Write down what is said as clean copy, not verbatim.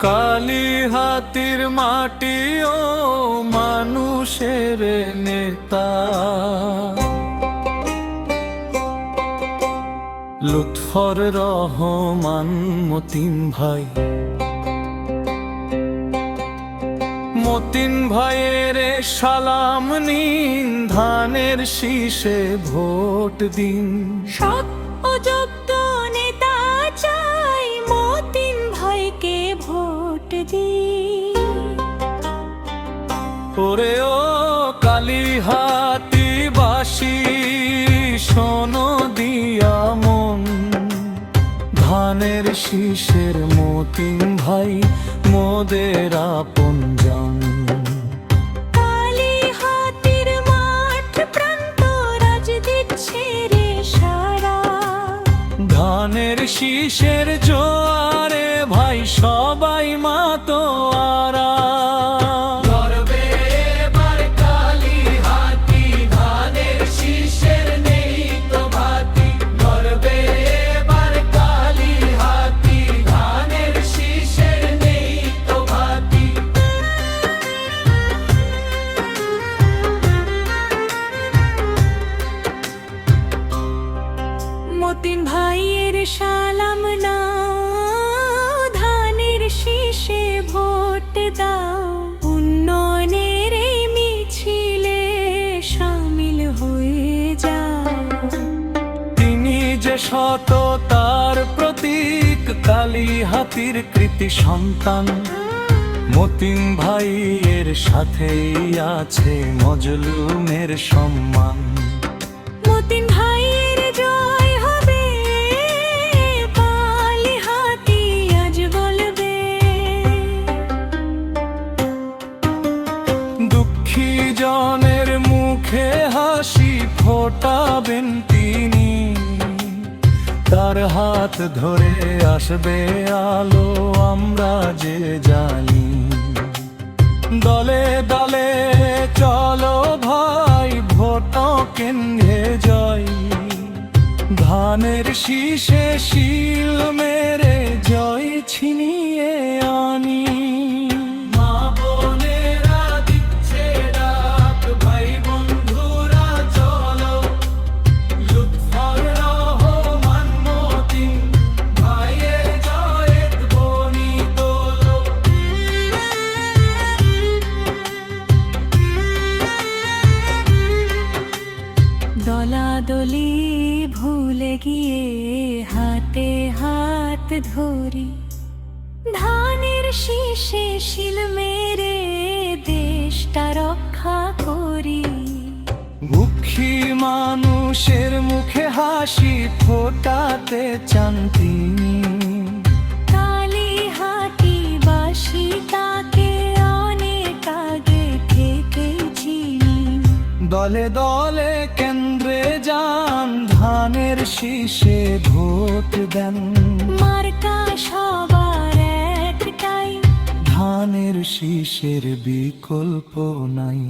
কালিহাতির মাটি ও মানুষের নেতা, লুৎফর রহমান মতিন ভাই। মতিন ভাইয়ের সালাম নিন, ধানের শীষে ভোট দিন। সৎ ও যোগ্য নেতা চাই, মতিন ভাইকে ভোট দিন। ওরে ও কালিহাতিবাসী, শোনো দিয়া মন, ধানের শীষের মতিন ভাই মোদের আপনজন। কালিহাতির মাঠ প্রান্ত রাজ দিচ্ছে রে সারা, ধানের শীষের জোয়ারে ভাই সবাই মাতোয়ারা। মতিন ভাইয়ের সালাম নাও, ধানের শীষে ভোট দাও। উন্নয়নের এই মিছিলে শামিল হয়ে যাও। তিনি যে সততার প্রতীক, কালিহাতির কৃতি সন্তান। মতিন ভাইয়ের সাথেই আছে মজলুমের সম্মান। মতিন ভাইয়ের জয় হবে, কালিহাতি আজ বলবে। দুঃখী জনের মুখে হাসি ফোটাবেন তিনি, তার হাত ধরে আসবে আলো আমরা যে জানি। দলে দলে চলো ভাই, ভোট কেন্দ্রে জয়। ধানের শীষে শিল মেরে জয় ছিনিয়ে আনি। মা বোনেরা দিচ্ছে ডাক, ভাই বন্ধুরা চলো, লুৎফর রহমান মতিন ভাইয়ের জয়ের ধ্বনি তোলো। দলাদলি ভুলে গিয়ে হাতে হাত ধরি, ধানের শীষে শিল মেরে দেশটা রক্ষা করি। দুঃখী মানুষের মুখে হাসি ফোটাতে চান তিনি, কালিহাতিবাসী তাকে অনেক আগে থেকে চিনি। দলে দলে কেন্দ্রে যান, ধানের শীষে ভোট দেন। মার্কা সবার একটাই, ধানের শীষের বিকল্প নাই।